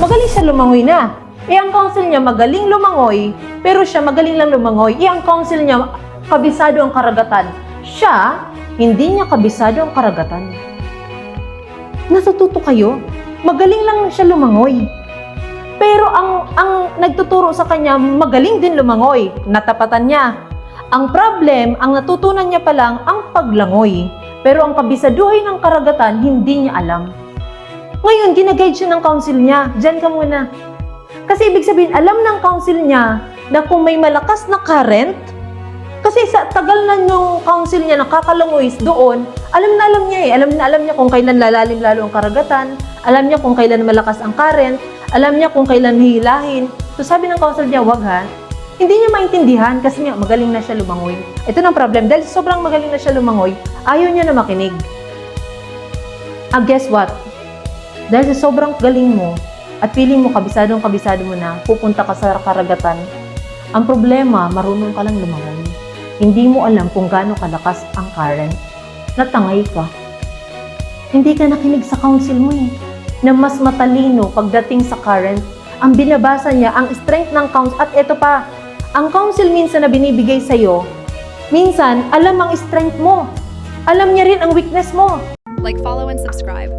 magaling siya lumangoy na. Ang counsel niya magaling lumangoy, pero siya magaling lang lumangoy. Ang counsel niya kabisado ang karagatan. Siya, hindi niya kabisado ang karagatan. Natututo kayo? Magaling lang siya lumangoy. Pero ang nagtuturo sa kanya, magaling din lumangoy. Natapatan niya. Ang problem, ang natutunan niya pa lang, ang paglangoy. Pero ang kabisaduhay ng karagatan, hindi niya alam. Ngayon, ginaguide siya ng counsel niya. Diyan ka muna. Kasi ibig sabihin, alam ng counsel niya na kung may malakas na current, kasi sa tagal na yung counsel niya nakakalangoy doon, alam niya eh. Alam niya kung kailan lalalim lalo ang karagatan, alam niya kung kailan malakas ang current, alam niya kung kailan hihilahin. So sabi ng counsel niya, wag ha. Hindi niya maintindihan kasi nga magaling na siya lumangoy. Ito ng problem, dahil sobrang magaling na siya lumangoy, ayaw niya na makinig. Guess what? Dahil sa sobrang galing mo, at feeling mo kabisado mo na, pupunta ka sa karagatan, ang problema, marunong ka lang lumangoy. Hindi mo alam kung gaano kalakas ang current. Natangay ka. Hindi ka nakinig sa counsel mo eh. Na mas matalino pagdating sa current. Ang binabasa niya, ang strength ng counsel. At ito pa, ang counsel minsan na binibigay sa'yo, minsan, alam ang strength mo. Alam niya rin ang weakness mo. Like, follow, and subscribe.